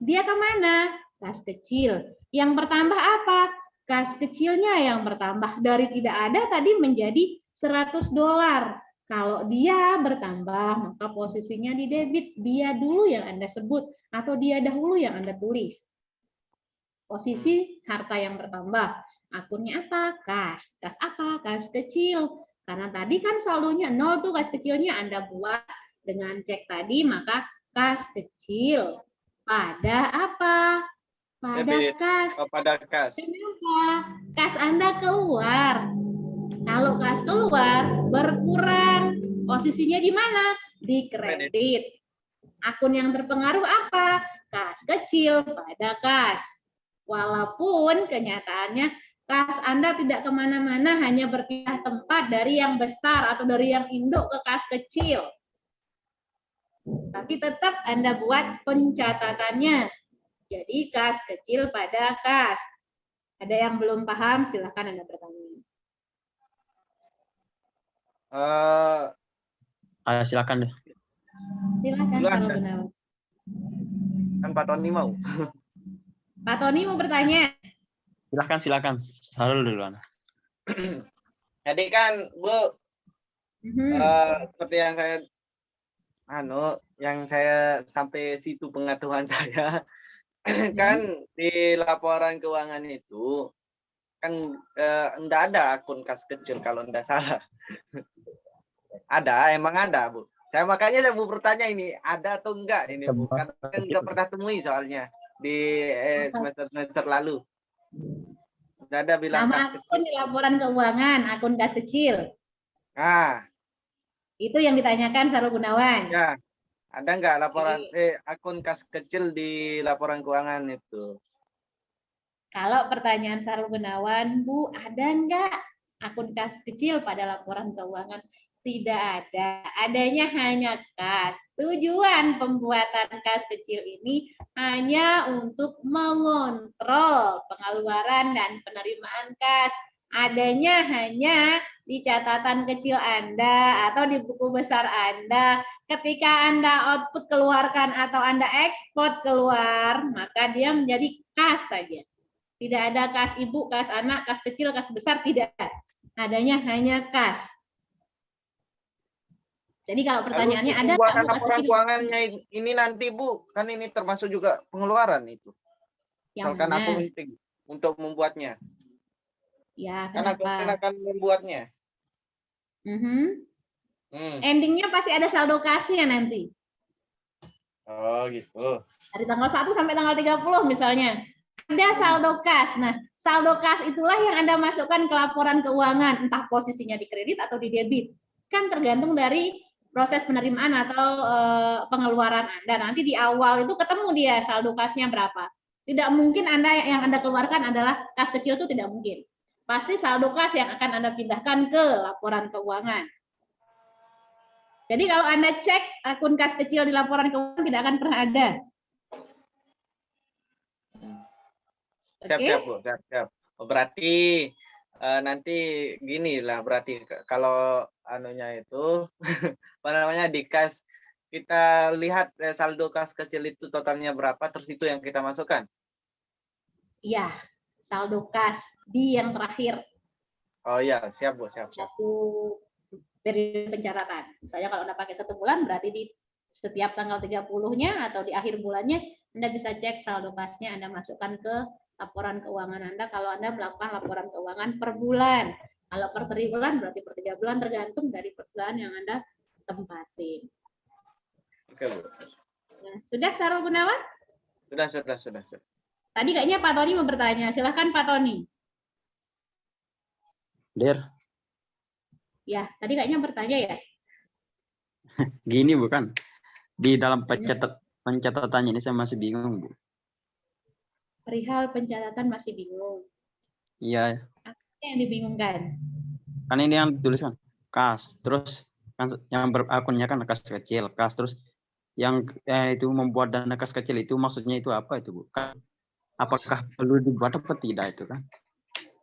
Dia kemana? Kas kecil. Yang bertambah apa? Kas kecilnya yang bertambah. Dari tidak ada tadi menjadi $100. Kalau dia bertambah, maka posisinya di debit. Dia dulu yang Anda sebut, atau dia dahulu yang Anda tulis. Posisi harta yang bertambah. Akunnya apa? Kas. Kas apa? Kas kecil. Karena tadi kan saldonya 0 tuh kas kecilnya Anda buat dengan cek tadi, maka kas kecil. Pada apa? Pada Debit. kas. Pada kas. Kenapa? Kas Anda keluar. Kalau kas keluar, berkurang. Posisinya di mana? Di kredit. Akun yang terpengaruh apa? Kas kecil pada kas. Walaupun kenyataannya kas Anda tidak kemana-mana, hanya berpindah tempat dari yang besar atau dari yang induk ke kas kecil. Tapi tetap Anda buat pencatatannya. Jadi kas kecil pada kas. Ada yang belum paham, silakan Anda bertanya. Silakan deh. Silakan Duluan, Sarul Kak. Gunawan. Kan Pak Tony mau. Pak Tony mau bertanya. Silakan. Harul duluan. Jadi kan, Bu, Mhm. seperti yang saya sampai situ pengetahuan saya kan di laporan keuangan itu kan enggak ada akun kas kecil kalau enggak salah. Emang ada, Bu. Makanya Bu bertanya ini ada atau enggak ini, Bu. Kan enggak pernah temui soalnya di semester lalu. Enggak ada bilang Nama kas kecil. akun di laporan keuangan, akun kas kecil. Nah, Itu yang ditanyakan Sarul Gunawan. ya. Ada nggak laporan akun kas kecil di laporan keuangan itu? Kalau pertanyaan Sarul Gunawan, Bu, ada nggak akun kas kecil pada laporan keuangan? Tidak ada. Adanya hanya kas. Tujuan pembuatan kas kecil ini hanya untuk mengontrol pengeluaran dan penerimaan kas. Adanya hanya di catatan kecil Anda atau di buku besar Anda. Ketika Anda output keluarkan atau Anda ekspor keluar, maka dia menjadi kas saja. Tidak ada kas ibu, kas anak, kas kecil, kas besar, tidak. Adanya hanya kas. Jadi kalau pertanyaannya ada pembuatan laporan keuangannya ini nanti Bu, kan ini termasuk juga pengeluaran itu. Misalkan aku penting untuk membuatnya. Ya, karena aku akan membuatnya. Endingnya pasti ada saldo kasnya nanti. Oh gitu. Dari tanggal 1 sampai tanggal 30 misalnya. Ada saldo kas. Nah, saldo kas itulah yang Anda masukkan ke laporan keuangan, entah posisinya di kredit atau di debit. Kan tergantung dari proses penerimaan atau pengeluaran Anda. Nanti di awal itu ketemu dia saldo kasnya berapa. Tidak mungkin yang Anda keluarkan adalah kas kecil, itu tidak mungkin. Pasti saldo kas yang akan Anda pindahkan ke laporan keuangan. Jadi kalau Anda cek akun kas kecil di laporan keuangan tidak akan pernah ada. Siap, Bu. Siap. Berarti nanti gini lah, berarti kalau anunya itu apa namanya di kas kita lihat saldo kas kecil itu totalnya berapa, terus itu yang kita masukkan. Iya, saldo kas di yang terakhir. Oh iya, siap Bu, siap. Satu periode pencatatan. Misalnya kalau Anda pakai 1 bulan, berarti di setiap tanggal 30-nya atau di akhir bulannya Anda bisa cek saldo kasnya, Anda masukkan ke laporan keuangan Anda kalau Anda melakukan laporan keuangan per bulan. Kalau per 3 bulan berarti per 3 bulan, tergantung dari per bulan yang Anda tempatin. Oke, Bu. Nah, sudah Sarul Gunawan? Sudah. Tadi kayaknya Pak Tony mau bertanya. Silahkan Pak Tony. Der. Ya, tadi kayaknya bertanya ya. Gini bukan. Di dalam pencatatannya ini saya masih bingung, Bu. Perihal pencatatan masih bingung. Iya. Apa yang dibingungkan? Kan ini yang dituliskan kas, terus kan yang akunnya kan kas kecil, kas, terus yang itu membuat dana kas kecil itu maksudnya itu apa itu, Bu? Apakah perlu dibuat apa tidak itu kan?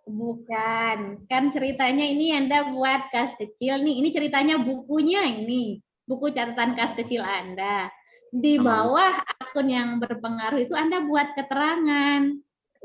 Bukan, kan ceritanya ini Anda buat kas kecil nih. Ini ceritanya bukunya ini, buku catatan kas kecil Anda. Di bawah akun yang berpengaruh itu Anda buat keterangan.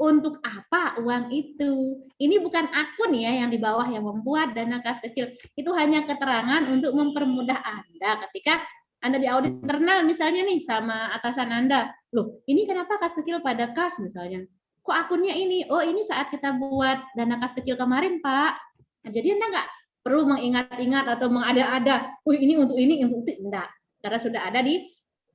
Untuk apa uang itu? Ini bukan akun ya yang di bawah yang membuat dana kas kecil. Itu hanya keterangan untuk mempermudah Anda ketika Anda di audit internal misalnya nih sama atasan Anda. Loh, ini kenapa kas kecil pada kas misalnya? Kok akunnya ini? Oh, ini saat kita buat dana kas kecil kemarin, Pak. Nah, jadi Anda nggak perlu mengingat-ingat atau mengada-ada. Ini untuk ini, untuk itu. Enggak. Karena sudah ada di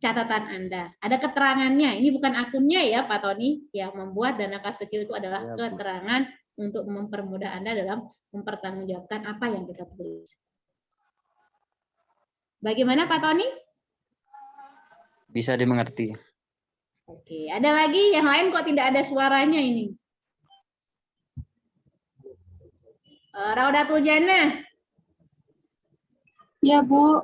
catatan Anda. Ada keterangannya. Ini bukan akunnya ya, Pak Tony. Yang membuat dana kas kecil itu adalah keterangan untuk mempermudah Anda dalam mempertanggungjawabkan apa yang kita tulis. Bagaimana, Pak Tony? Bisa dimengerti. Oke, ada lagi yang lain kok tidak ada suaranya ini. Raudatul Jannah. Ya, Bu.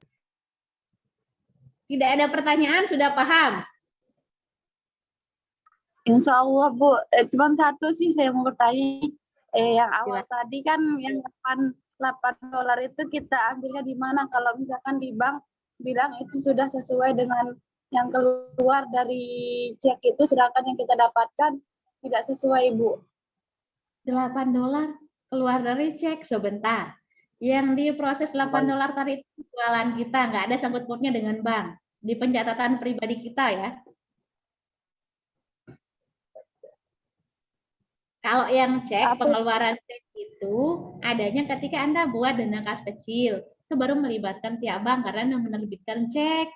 Tidak ada pertanyaan, sudah paham? Insya Allah, Bu. Cuma satu sih saya mau bertanya. Yang awal tadi kan yang $8 itu kita ambilnya di mana? Kalau misalkan di bank bilang itu sudah sesuai dengan yang keluar dari cek itu, sedangkan yang kita dapatkan tidak sesuai, Bu. $8 keluar dari cek sebentar. Yang diproses $8 tadi itu jualan kita, nggak ada sangkut pautnya dengan bank. Di pencatatan pribadi kita ya. Kalau yang cek, pengeluaran cek itu adanya ketika Anda buat dana kas kecil. Itu baru melibatkan pihak bank karena Anda menerbitkan cek.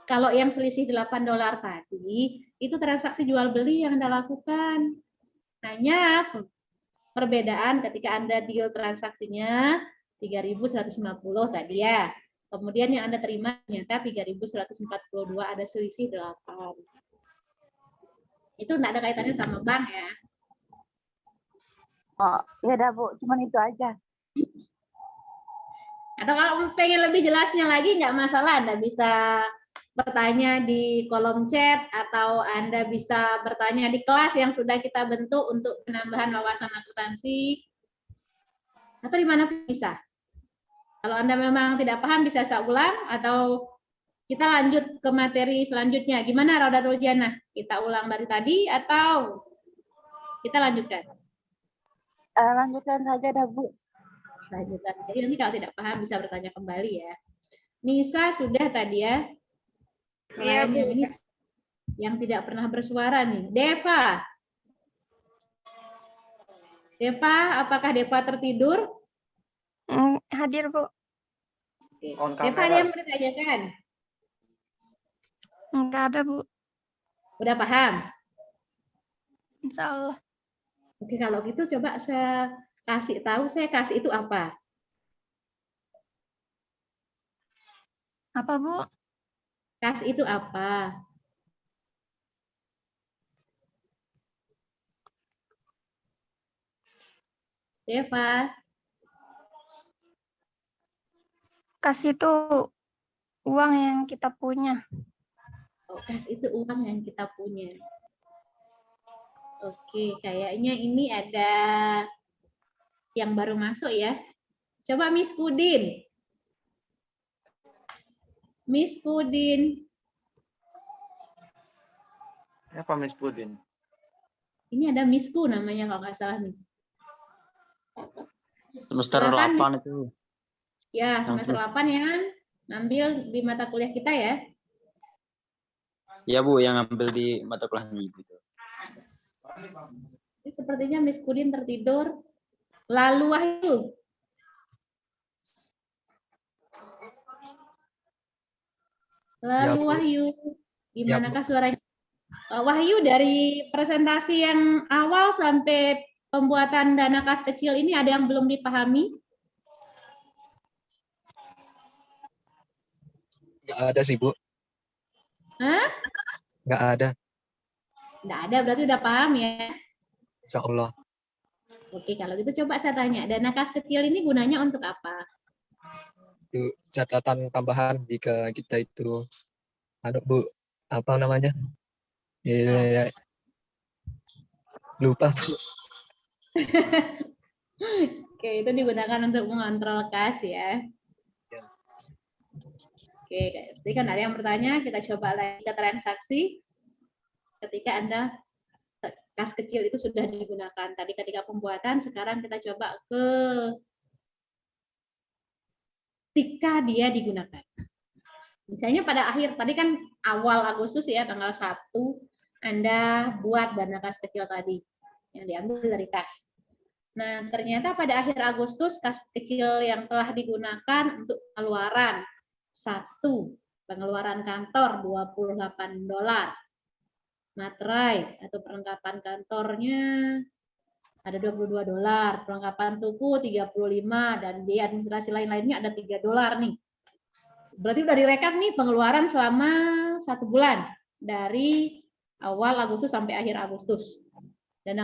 Kalau yang selisih $8 tadi, itu transaksi jual beli yang Anda lakukan. Hanya perbedaan ketika Anda deal transaksinya 3.150 tadi ya. Kemudian yang Anda terima ternyata 3.142, ada selisih 8. Itu enggak ada kaitannya sama bank ya. Oh, ya udah Bu, cuman itu aja. Atau kalau pengen lebih jelasnya lagi nggak masalah, Anda bisa bertanya di kolom chat atau Anda bisa bertanya di kelas yang sudah kita bentuk untuk penambahan wawasan akuntansi. Atau di mana bisa. Kalau Anda memang tidak paham bisa saya ulang atau kita lanjut ke materi selanjutnya. Gimana Raudatul Jannah? Kita ulang dari tadi atau kita lanjutkan? Lanjutkan saja dah Bu. Lanjutkan. Jadi nanti kalau tidak paham bisa bertanya kembali ya. Nisa sudah tadi ya. Iya, Bu. Yang ini yang tidak pernah bersuara nih. Deva. Deva, apakah Deva tertidur? Hadir, Bu. Deva ada yang mau ditanyakan? Enggak ada, Bu. Udah paham? Insya Allah. Oke, kalau gitu coba saya kasih tahu, saya kasih itu apa? Apa, Bu? Kas itu apa? Deva, Kas itu uang yang kita punya. oh, kas itu uang yang kita punya. Oke, kayaknya ini ada yang baru masuk ya. Coba Miss Pudin. Miss Pudin. Apa Miss Pudin? Ini ada Miss Pu namanya kalau nggak salah nih. Semester Silakan, 8 itu. Ya, semester 8 ya. Ngambil di mata kuliah kita ya. Ya Bu, yang ambil di mata kuliahnya Ibu. Ini sepertinya Miss Pudin tertidur. Lalu Wahyu. Lalu Bu. Wahyu. Ya, Gimanakah suaranya? Wahyu, dari presentasi yang awal sampai pembuatan dana kas kecil ini ada yang belum dipahami? Nggak ada sih, Bu. Hah? Nggak ada. Nggak ada, berarti udah paham ya? Insya Allah. Oke, kalau gitu coba saya tanya, dana kas kecil ini gunanya untuk apa? Itu catatan tambahan jika kita itu, Bu, apa namanya? Ya, lupa, Bu. Oke, itu digunakan untuk mengontrol kas ya. Ya. Oke, jadi kan ada yang bertanya, kita coba lagi ke transaksi. Ketika Anda kas kecil itu sudah digunakan. Tadi ketika pembuatan, sekarang kita coba ke ketika dia digunakan. Misalnya pada akhir, tadi kan awal Agustus ya, tanggal 1, Anda buat dana kas kecil tadi, yang diambil dari kas. Nah, ternyata pada akhir Agustus, kas kecil yang telah digunakan untuk pengeluaran. 1, pengeluaran kantor $28. Materai atau perlengkapan kantornya ada $22, perlengkapan tuku 35, dan biaya administrasi lain-lainnya ada $3 nih. Berarti udah direkap nih pengeluaran selama 1 bulan dari awal Agustus sampai akhir Agustus. Dana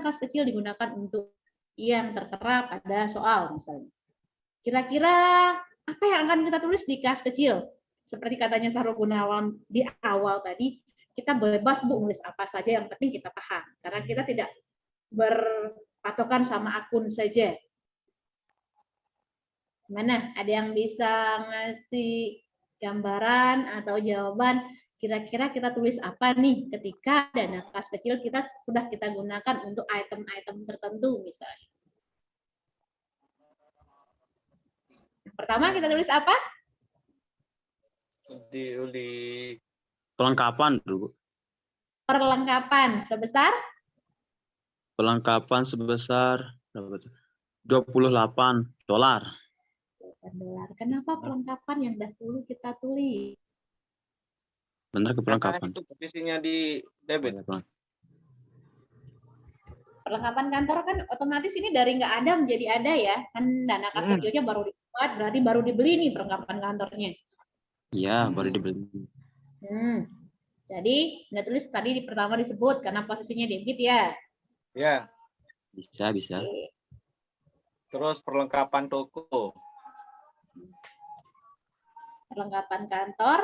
kas kecil digunakan untuk yang tertera pada soal misalnya. Kira-kira apa yang akan kita tulis di kas kecil? Seperti katanya Sahrul Gunawan di awal tadi, kita bebas Bu nulis apa saja, yang penting kita paham. Karena kita tidak berpatokan sama akun saja. Mana? Ada yang bisa ngasih gambaran atau jawaban, kira-kira kita tulis apa nih ketika dana kas kecil kita sudah kita gunakan untuk item-item tertentu misalnya. Pertama kita tulis apa? Di Perlengkapan dulu. Perlengkapan sebesar Perlengkapan sebesar $28. Kenapa perlengkapan yang dahulu kita tulis? Benar ke perlengkapan. itu posisinya di debit. Perlengkapan kantor kan otomatis ini dari nggak ada menjadi ada ya. Kan dana kas kecilnya baru buat, berarti baru dibeli nih perlengkapan kantornya. Iya, baru dibeli. Jadi Anda tulis tadi di pertama disebut karena posisinya debit ya. Ya. Bisa, bisa. Oke. Terus perlengkapan toko. Perlengkapan kantor.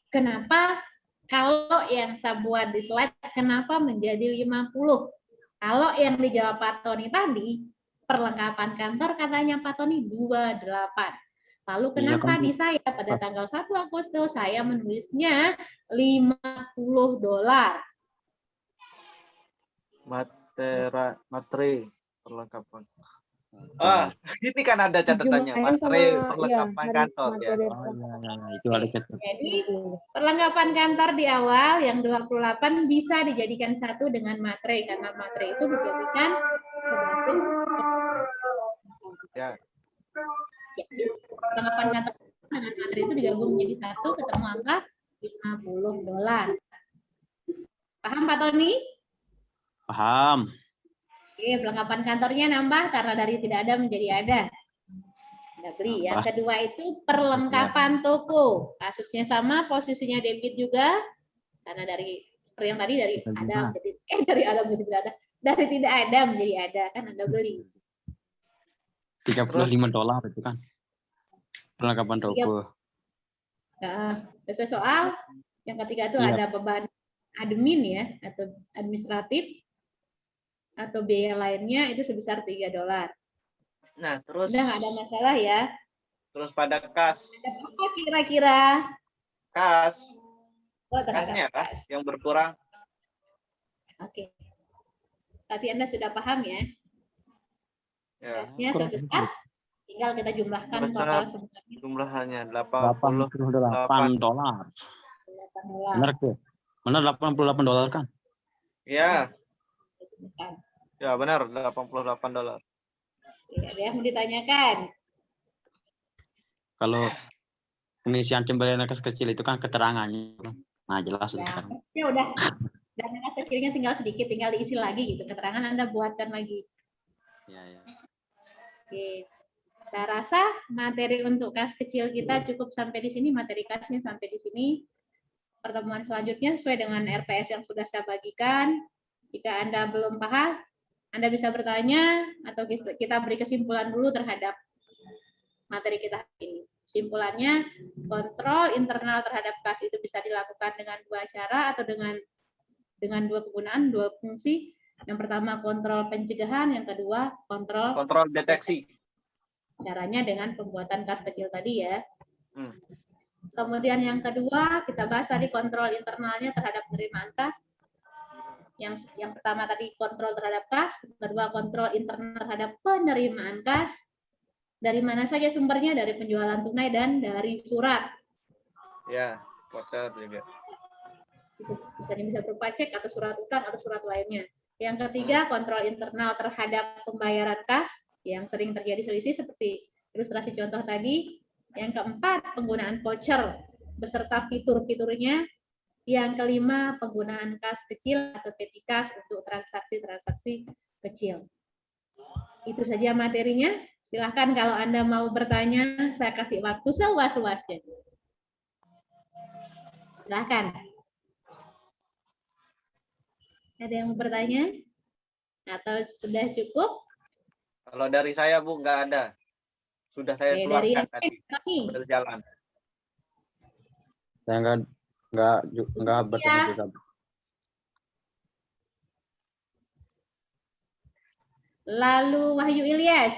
Kenapa kalau yang saya buat di slide kenapa menjadi 50? Kalau yang dijawab Pak Tony tadi, perlengkapan kantor katanya Pak Tony 28. Lalu kenapa di saya pada tanggal 1 Agustus saya menulisnya $50? Materi perlengkapan. Ini kan ada catatannya, materi perlengkapan kantor ya. Itu ada catat. Jadi perlengkapan kantor di awal yang 28 bisa dijadikan satu dengan materi karena materi itu dijadikan sebagai Ya. perlengkapan kantor dengan materi itu digabung menjadi satu, ketemu angka $50. Paham Pak Tony? Paham. Oke, perlengkapan kantornya nambah karena dari tidak ada menjadi ada. Anda beli. Yang kedua itu perlengkapan toko. Kasusnya sama, posisinya debit juga. Karena dari seperti yang tadi dari ada menjadi dari ada menjadi tidak ada. Dari tidak ada menjadi ada, kan Anda beli. $35 itu kan. Perlengkapan toko. Nah, sesuai soal yang ketiga itu ada beban admin ya atau administratif atau biaya lainnya itu sebesar $3. Nah, terus Udah nggak ada masalah ya. Terus pada kas. Apa kira-kira? Kas. Oh, Kasnya kas yang berkurang. Oke. Berarti Anda sudah paham ya? Ya. Kasnya sebesar, tinggal kita jumlahkan total semuanya. Jumlahannya $88. Benar ke? Benar $88 kan? Ya. Ya benar, $88. Ya, ada yang mau ditanyakan? Kalau pengisian cemberan kas kecil itu kan keterangannya. Nah, jelas Ya, sekarang. ya udah. Dan kas kecilnya tinggal sedikit, tinggal diisi lagi gitu. Keterangan Anda buatkan lagi. Ya. Oke. Saya rasa materi untuk kas kecil kita cukup sampai di sini, materi kasnya sampai di sini. Pertemuan selanjutnya sesuai dengan RPS yang sudah saya bagikan. Jika Anda belum paham, Anda bisa bertanya atau kita beri kesimpulan dulu terhadap materi kita hari ini. Kesimpulannya, kontrol internal terhadap kas itu bisa dilakukan dengan dua cara atau dengan dua kegunaan, dua fungsi. Yang pertama kontrol pencegahan, yang kedua kontrol deteksi. Caranya dengan pembuatan kas kecil tadi ya. Kemudian yang kedua kita bahas tadi kontrol internalnya terhadap penerimaan kas. Yang pertama tadi kontrol terhadap kas, kedua kontrol internal terhadap penerimaan kas. Dari mana saja sumbernya? Dari penjualan tunai dan dari surat. Ya, voucher juga. Itu bisa berupa cek atau surat utang atau surat lainnya. Yang ketiga kontrol internal terhadap pembayaran kas yang sering terjadi selisih seperti ilustrasi contoh tadi. Yang keempat penggunaan voucher beserta fitur-fiturnya. Yang kelima, penggunaan kas kecil atau petty cash untuk transaksi-transaksi kecil. Itu saja materinya. Silahkan kalau Anda mau bertanya, saya kasih waktu seluas-luasnya. Silahkan. Ada yang mau bertanya? Atau sudah cukup? Kalau dari saya, Bu, nggak ada. Sudah saya keluarkan tadi. Berjalan. Saya nggak bertemu juga. Lalu Wahyu Ilyas.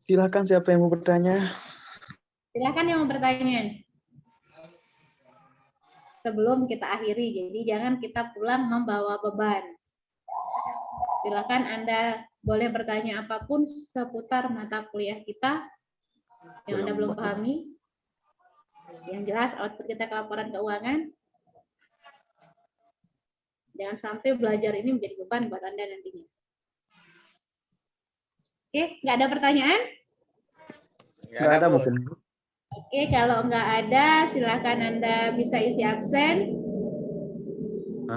Silakan siapa yang mau bertanya? Silakan yang mau bertanya. Sebelum kita akhiri, jadi jangan kita pulang membawa beban. Silakan Anda boleh bertanya apapun seputar mata kuliah kita yang Anda belum pahami. Yang jelas output kita ke laporan keuangan. Jangan sampai belajar ini menjadi beban buat Anda nantinya. Oke, nggak ada pertanyaan? Nggak ada mungkin. Oke, kalau nggak ada, silakan Anda bisa isi absen.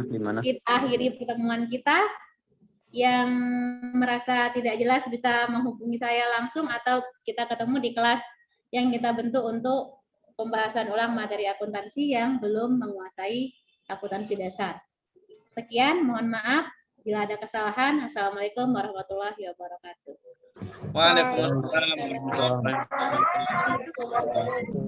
Gimana? Kita akhiri pertemuan kita yang merasa tidak jelas bisa menghubungi saya langsung atau kita ketemu di kelas yang kita bentuk untuk pembahasan ulang materi akuntansi yang belum menguasai akuntansi dasar. Sekian, mohon maaf bila ada kesalahan. Assalamualaikum warahmatullahi wabarakatuh. Waalaikumsalam.